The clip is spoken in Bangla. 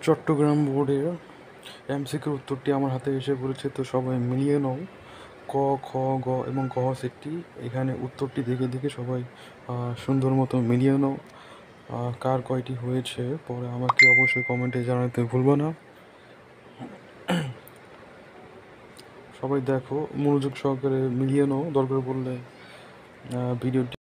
চট্টগ্রাম বোর্ডের এমসিকিউর উত্তরটি আমার হাতে এসে পড়েছে, তো সবাই মিলিয়ে নাও। ক, খ, গ এবং গ সেটটি এখানে উত্তরটি দেখে দেখে সবাই সুন্দর মতো মিলিয়ে নাও। কার কয়টি হয়েছে পরে আমাকে অবশ্যই কমেন্টে জানাতে ভুলবো না। সবাই দেখো, মনোযোগ সহকারে মিলিয়ে নাও, দরকার পড়লে ভিডিওটি